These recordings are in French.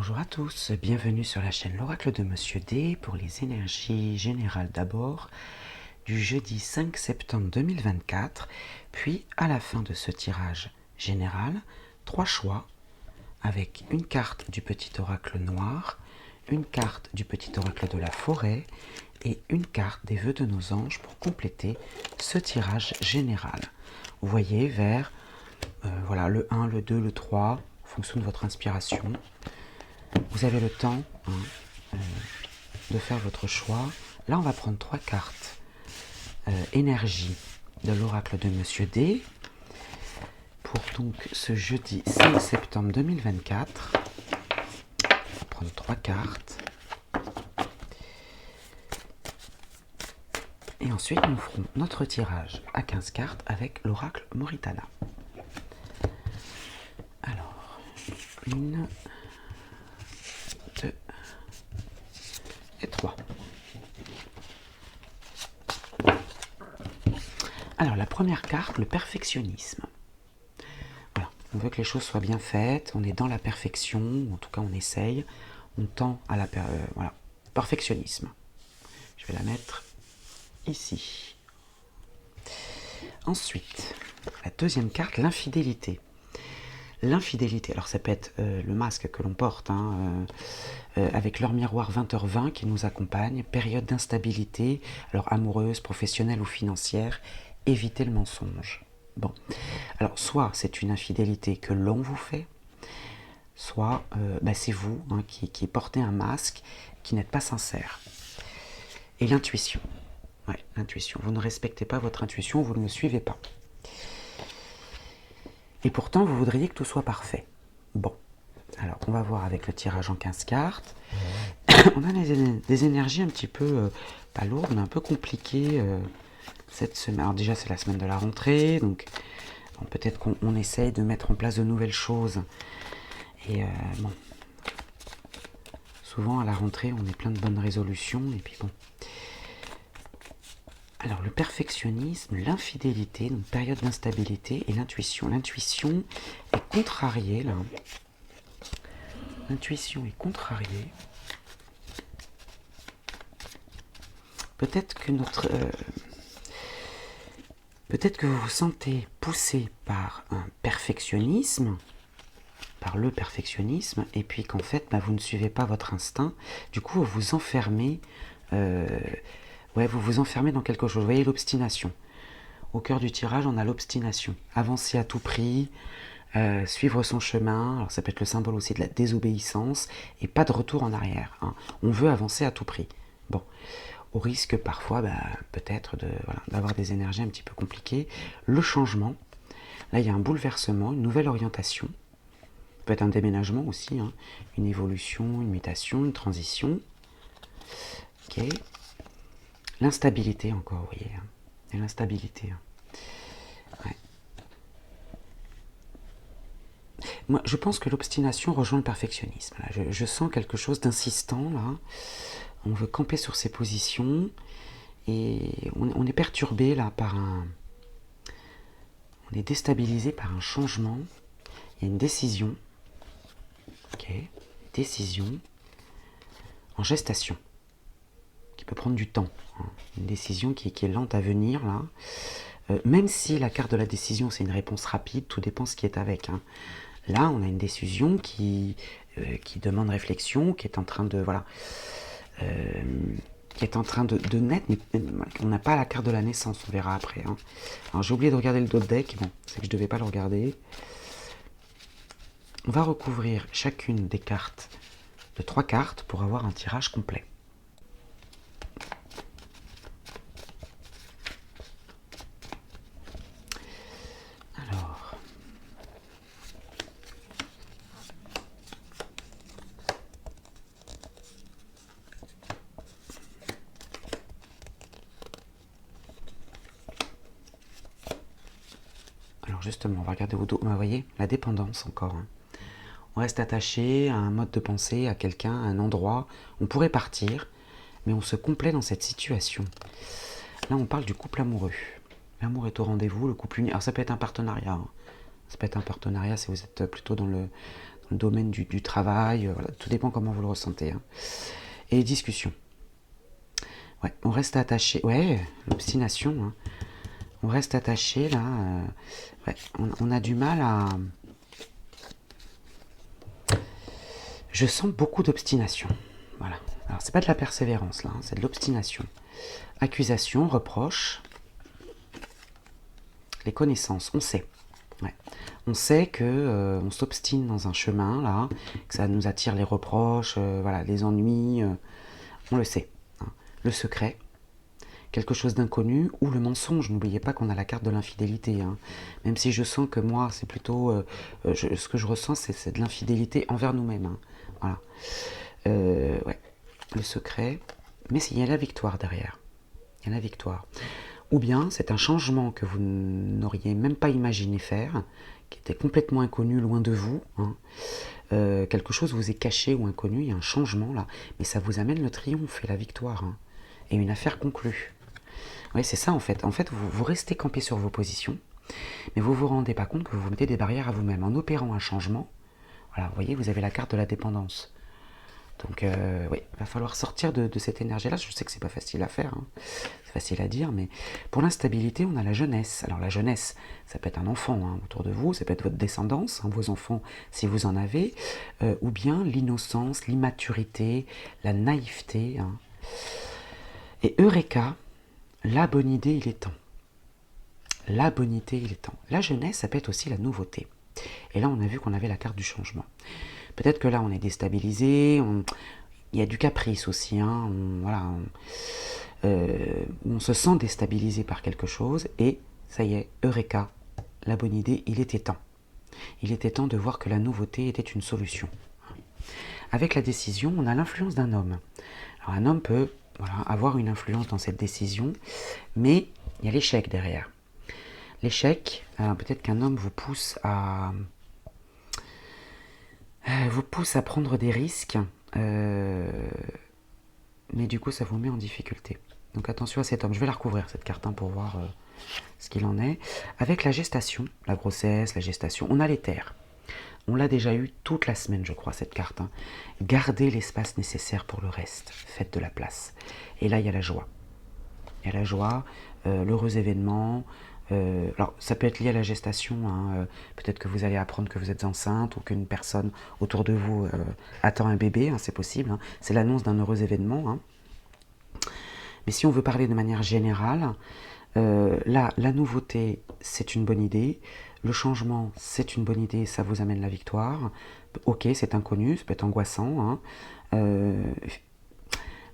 Bonjour à tous, bienvenue sur la chaîne L'Oracle de Monsieur D pour les énergies générales d'abord du jeudi 5 septembre 2024, puis à la fin de ce tirage général, 3 choix avec une carte du petit oracle noir, une carte du petit oracle de la forêt et une carte des vœux de nos anges pour compléter ce tirage général. Vous voyez vers voilà, le 1, le 2, le 3, en fonction de votre inspiration. Vous avez le temps de faire votre choix. Là, on va prendre 3 cartes énergie de l'oracle de Monsieur D pour donc ce jeudi 5 septembre 2024. On va prendre 3 cartes. Et ensuite, nous ferons notre tirage à 15 cartes avec l'oracle Moritana. Alors, 1, 2 et 3. Alors, la première carte, le perfectionnisme. Voilà, on veut que les choses soient bien faites, on est dans la perfection, en tout cas on essaye, on tend à la voilà, perfectionnisme. Je vais la mettre ici. Ensuite, la deuxième carte, l'infidélité. L'infidélité, alors ça peut être le masque que l'on porte, avec leur miroir 20h20 qui nous accompagne, période d'instabilité, alors amoureuse, professionnelle ou financière, évitez le mensonge. Bon, alors soit c'est une infidélité que l'on vous fait, soit c'est vous qui portez un masque, qui n'êtes pas sincère. Et l'intuition, ouais, l'intuition, vous ne respectez pas votre intuition, vous ne le suivez pas. Et pourtant, vous voudriez que tout soit parfait. Bon, alors on va voir avec le tirage en 15 cartes. On a des énergies un petit peu, pas lourdes, mais un peu compliquées cette semaine. Alors déjà, c'est la semaine de la rentrée, donc bon, peut-être qu'on essaye de mettre en place de nouvelles choses. Et bon, souvent à la rentrée, on est plein de bonnes résolutions, et puis bon. Alors, le perfectionnisme, l'infidélité, donc période d'instabilité, et l'intuition. L'intuition est contrariée, là. L'intuition est contrariée. Peut-être que peut-être que vous vous sentez poussé par un perfectionnisme, par le perfectionnisme, et puis qu'en fait, vous ne suivez pas votre instinct. Du coup, vous vous enfermez... vous vous enfermez dans quelque chose. Vous voyez l'obstination. Au cœur du tirage, on a l'obstination. Avancer à tout prix, suivre son chemin. Alors ça peut être le symbole aussi de la désobéissance et pas de retour en arrière. On veut avancer à tout prix. Bon, au risque parfois, peut-être d'avoir des énergies un petit peu compliquées. Le changement. Là, il y a un bouleversement, une nouvelle orientation. Ça peut être un déménagement aussi, une évolution, une mutation, une transition. Ok. L'instabilité encore, vous voyez. Et l'instabilité. Ouais. Moi, je pense que l'obstination rejoint le perfectionnisme. Là. Je sens quelque chose d'insistant, là. On veut camper sur ses positions. Et on est perturbé, là, par un... On est déstabilisé par un changement. Il y a une décision. Ok. Décision. En gestation. Qui peut prendre du temps. Une décision qui est lente à venir, là. Même si la carte de la décision, c'est une réponse rapide, tout dépend ce qui est avec. Là, on a une décision qui demande réflexion, qui est en train de... Voilà. Qui est en train de naître, mais on n'a pas la carte de la naissance, on verra après. Alors, j'ai oublié de regarder le dos de deck. Bon, c'est que je ne devais pas le regarder. On va recouvrir chacune des cartes de 3 cartes pour avoir un tirage complet. Alors justement, on va regarder vos dos. Vous voyez, la dépendance encore. On reste attaché à un mode de pensée, à quelqu'un, à un endroit. On pourrait partir, mais on se complaît dans cette situation. Là, on parle du couple amoureux. L'amour est au rendez-vous, le couple uni. Alors ça peut être un partenariat. Ça peut être un partenariat si vous êtes plutôt dans le domaine du travail, voilà, tout dépend comment vous le ressentez. Hein. Et discussion. Ouais, on reste attaché. Ouais, l'obstination. Hein. On reste attaché là. Ouais, on a du mal à. Je sens beaucoup d'obstination. Voilà. Alors c'est pas de la persévérance là, hein, c'est de l'obstination. Accusation, reproche. Les connaissances, on sait. Ouais. On sait que on s'obstine dans un chemin là, que ça nous attire les reproches, voilà, les ennuis. On le sait. Hein. Le secret. Quelque chose d'inconnu, ou le mensonge. N'oubliez pas qu'on a la carte de l'infidélité. Hein. Même si je sens que moi, c'est plutôt... ce que je ressens, c'est de l'infidélité envers nous-mêmes. Hein. Voilà. Ouais. Le secret. Mais il y a la victoire derrière. Il y a la victoire. Ou bien, c'est un changement que vous n'auriez même pas imaginé faire, qui était complètement inconnu, loin de vous. Hein. Quelque chose vous est caché ou inconnu, il y a un changement là. Mais ça vous amène le triomphe et la victoire. Hein. Et une affaire conclue. Oui, c'est ça en fait. En fait, vous restez campé sur vos positions, mais vous ne vous rendez pas compte que vous vous mettez des barrières à vous-même. En opérant un changement, voilà, vous voyez, vous avez la carte de la dépendance. Donc, oui, il va falloir sortir de cette énergie-là. Je sais que c'est pas facile à faire, hein. C'est facile à dire, mais pour l'instabilité, on a la jeunesse. Alors la jeunesse, ça peut être un enfant hein, autour de vous, ça peut être votre descendance, hein, vos enfants si vous en avez, ou bien l'innocence, l'immaturité, la naïveté. Hein. Et Eureka, la bonne idée, il est temps. La bonne idée, il est temps. La jeunesse, ça peut être aussi la nouveauté. Et là, on a vu qu'on avait la carte du changement. Peut-être que là, on est déstabilisé, il y a du caprice aussi. Hein, on se sent déstabilisé par quelque chose et ça y est, Eureka, la bonne idée, il était temps. Il était temps de voir que la nouveauté était une solution. Avec la décision, on a l'influence d'un homme. Alors un homme peut avoir une influence dans cette décision, mais il y a l'échec derrière. L'échec, peut-être qu'un homme vous pousse à prendre des risques, mais du coup ça vous met en difficulté. Donc attention à cet homme. Je vais la recouvrir cette carte hein, pour voir ce qu'il en est. Avec la gestation, la grossesse, la gestation, on a les terres. On l'a déjà eu toute la semaine, je crois, cette carte. Hein. Gardez l'espace nécessaire pour le reste. Faites de la place. Et là, il y a la joie. Il y a la joie, l'heureux événement. Alors, ça peut être lié à la gestation. Hein. Peut-être que vous allez apprendre que vous êtes enceinte ou qu'une personne autour de vous attend un bébé. Hein, c'est possible. Hein. C'est l'annonce d'un heureux événement. Hein. Mais si on veut parler de manière générale, là, la nouveauté, c'est une bonne idée. Le changement, c'est une bonne idée, ça vous amène la victoire. Ok, c'est inconnu, ça peut être angoissant. Hein.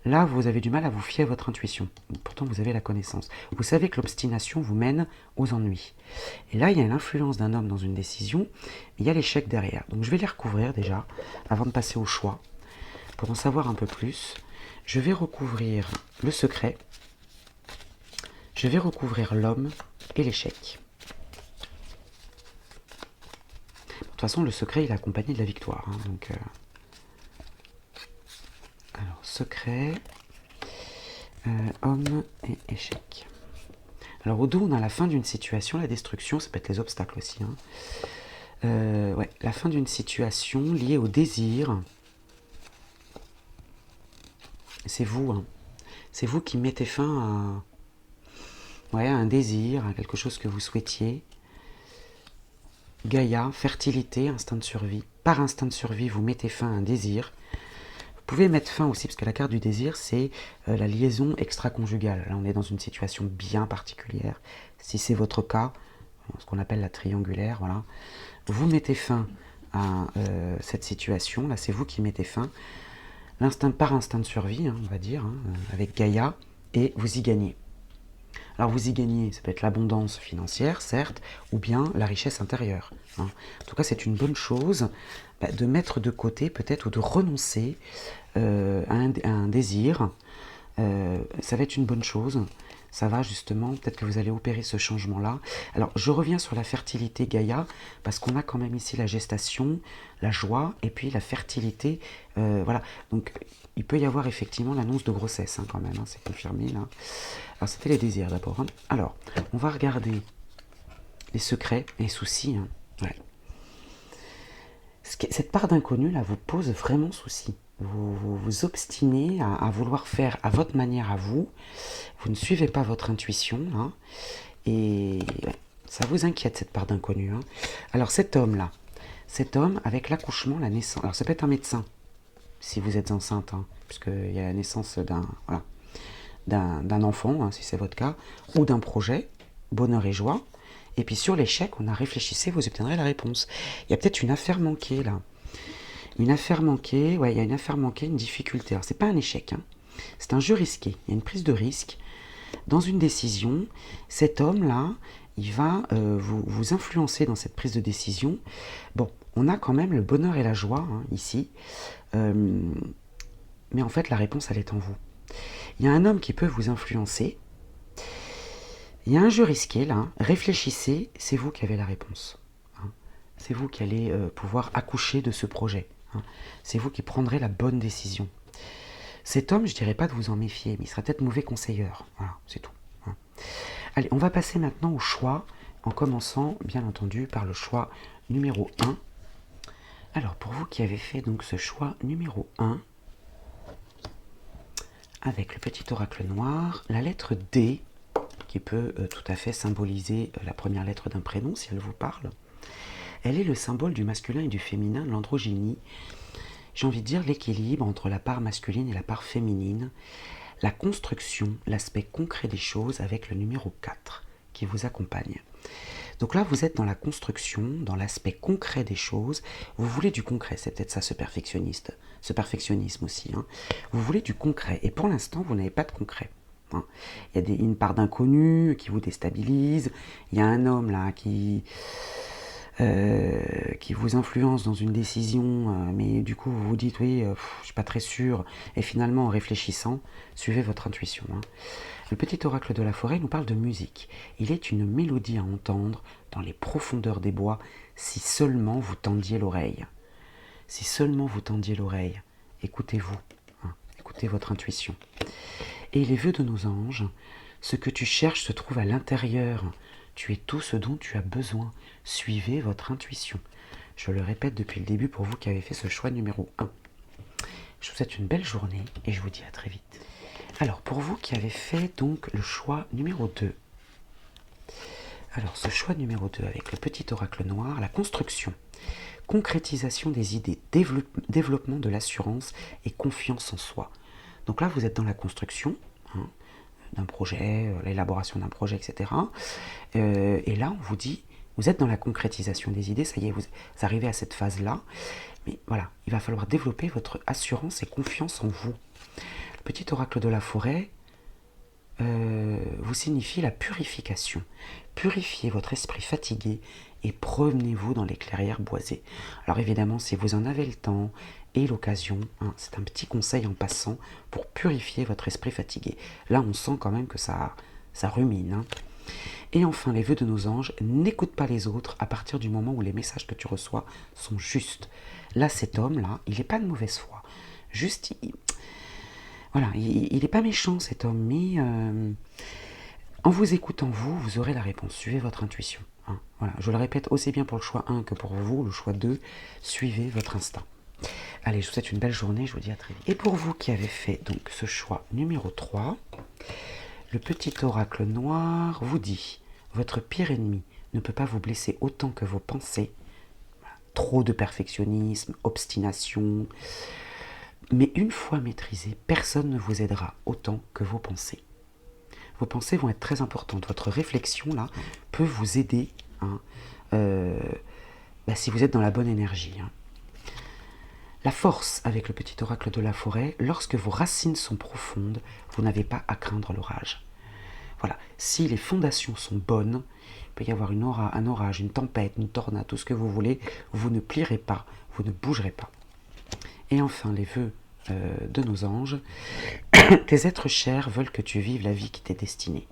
Là, vous avez du mal à vous fier à votre intuition. Pourtant, vous avez la connaissance. Vous savez que l'obstination vous mène aux ennuis. Et là, il y a l'influence d'un homme dans une décision, mais il y a l'échec derrière. Donc, je vais les recouvrir déjà, avant de passer au choix. Pour en savoir un peu plus, je vais recouvrir le secret, je vais recouvrir l'homme et l'échec. De toute façon, le secret, il est accompagné de la victoire. Hein, donc, alors, secret, homme et échec. Alors, au dos, on a la fin d'une situation, la destruction, ça peut être les obstacles aussi. Hein. Ouais, la fin d'une situation liée au désir. C'est vous, hein. C'est vous qui mettez fin à un désir, à quelque chose que vous souhaitiez. Gaïa, fertilité, instinct de survie. Par instinct de survie, vous mettez fin à un désir. Vous pouvez mettre fin aussi, parce que la carte du désir, c'est la liaison extra-conjugale. Là, on est dans une situation bien particulière. Si c'est votre cas, ce qu'on appelle la triangulaire, voilà. Vous mettez fin à cette situation. Là, c'est vous qui mettez fin. L'instinct par instinct de survie, hein, on va dire, hein, avec Gaïa, et vous y gagnez. Alors vous y gagnez, ça peut être l'abondance financière, certes, ou bien la richesse intérieure. Hein. En tout cas, c'est une bonne chose de mettre de côté peut-être ou de renoncer à un désir. Ça va être une bonne chose. Ça va justement, peut-être que vous allez opérer ce changement-là. Alors, je reviens sur la fertilité Gaïa, parce qu'on a quand même ici la gestation, la joie, et puis la fertilité. Voilà, donc il peut y avoir effectivement l'annonce de grossesse, hein, quand même, hein, c'est confirmé, là. Alors, c'était les désirs d'abord. Hein. Alors, on va regarder les secrets et les soucis. Hein. Ouais. Cette part d'inconnu là vous pose vraiment souci. Vous obstinez à vouloir faire à votre manière à vous. Vous ne suivez pas votre intuition. Hein, et ouais, ça vous inquiète cette part d'inconnu. Hein. Alors cet homme-là, cet homme avec l'accouchement, la naissance. Alors ça peut être un médecin si vous êtes enceinte, hein, puisqu'il y a la naissance d'un enfant, hein, si c'est votre cas, ou d'un projet, bonheur et joie. Et puis sur l'échec, on a réfléchissez, vous obtiendrez la réponse. Il y a peut-être une affaire manquée là. Une affaire manquée, ouais, il y a une affaire manquée, une difficulté. Alors c'est pas un échec, hein. C'est un jeu risqué. Il y a une prise de risque. Dans une décision, cet homme-là, il va vous influencer dans cette prise de décision. Bon, on a quand même le bonheur et la joie hein, ici. Mais en fait, la réponse, elle est en vous. Il y a un homme qui peut vous influencer. Il y a un jeu risqué, là. Réfléchissez, c'est vous qui avez la réponse. Hein. C'est vous qui allez pouvoir accoucher de ce projet. Hein. C'est vous qui prendrez la bonne décision. Cet homme, je ne dirais pas de vous en méfier, mais il sera peut-être mauvais conseilleur. Voilà, c'est tout. Hein. Allez, on va passer maintenant au choix, en commençant, bien entendu, par le choix numéro 1. Alors, pour vous qui avez fait donc ce choix numéro 1, avec le petit oracle noir, la lettre D, qui peut tout à fait symboliser la première lettre d'un prénom, si elle vous parle, elle est le symbole du masculin et du féminin, de l'androgynie. J'ai envie de dire l'équilibre entre la part masculine et la part féminine, la construction, l'aspect concret des choses avec le numéro 4 qui vous accompagne. Donc là, vous êtes dans la construction, dans l'aspect concret des choses. Vous voulez du concret, c'est peut-être ça ce perfectionnisme aussi. Hein. Vous voulez du concret et pour l'instant, vous n'avez pas de concret. Hein. Il y a une part d'inconnu qui vous déstabilise. Il y a un homme là qui vous influence dans une décision, mais du coup vous vous dites oui, je ne suis pas très sûr, et finalement en réfléchissant, suivez votre intuition. Hein. Le petit oracle de la forêt nous parle de musique. Il est une mélodie à entendre dans les profondeurs des bois, si seulement vous tendiez l'oreille. Si seulement vous tendiez l'oreille, écoutez-vous, hein, écoutez votre intuition. Et les vœux de nos anges, ce que tu cherches se trouve à l'intérieur. Tu es tout ce dont tu as besoin. Suivez votre intuition. Je le répète depuis le début pour vous qui avez fait ce choix numéro 1. Je vous souhaite une belle journée et je vous dis à très vite. Alors, pour vous qui avez fait donc le choix numéro 2. Alors, ce choix numéro 2 avec le petit oracle noir, la construction, concrétisation des idées, développement de l'assurance et confiance en soi. Donc là, vous êtes dans la construction, hein, d'un projet, l'élaboration d'un projet, etc. Et là, on vous dit, vous êtes dans la concrétisation des idées, ça y est, vous arrivez à cette phase-là. Mais voilà, il va falloir développer votre assurance et confiance en vous. Le petit oracle de la forêt vous signifie la purification. Purifiez votre esprit fatigué et promenez-vous dans les clairières boisées. Alors évidemment, si vous en avez le temps et l'occasion, hein, c'est un petit conseil en passant pour purifier votre esprit fatigué. Là, on sent quand même que ça rumine. Hein. Et enfin, les vœux de nos anges, n'écoute pas les autres à partir du moment où les messages que tu reçois sont justes. Là, cet homme-là, il n'est pas de mauvaise foi. Juste, voilà, il n'est pas méchant cet homme, mais en vous écoutant vous aurez la réponse. Suivez votre intuition. Hein. Voilà, je le répète aussi bien pour le choix 1 que pour vous, le choix 2. Suivez votre instinct. Allez, je vous souhaite une belle journée, je vous dis à très vite. Et pour vous qui avez fait donc ce choix numéro 3, le petit oracle noir vous dit « Votre pire ennemi ne peut pas vous blesser autant que vos pensées. » Trop de perfectionnisme, obstination. Mais une fois maîtrisé, personne ne vous aidera autant que vos pensées. Vos pensées vont être très importantes. Votre réflexion, là, peut vous aider hein, si vous êtes dans la bonne énergie. Hein. La force avec le petit oracle de la forêt, lorsque vos racines sont profondes, vous n'avez pas à craindre l'orage. Voilà, si les fondations sont bonnes, il peut y avoir un orage, une tempête, une tornade, tout ce que vous voulez, vous ne plierez pas, vous ne bougerez pas. Et enfin, les vœux de nos anges, tes êtres chers veulent que tu vives la vie qui t'est destinée.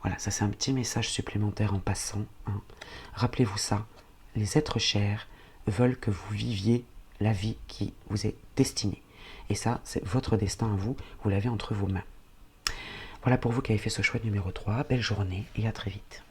Voilà, ça c'est un petit message supplémentaire en passant. Hein. Rappelez-vous ça, les êtres chers veulent que vous viviez la vie qui vous est destinée. Et ça, c'est votre destin à vous, vous l'avez entre vos mains. Voilà pour vous qui avez fait ce choix numéro 3, belle journée et à très vite.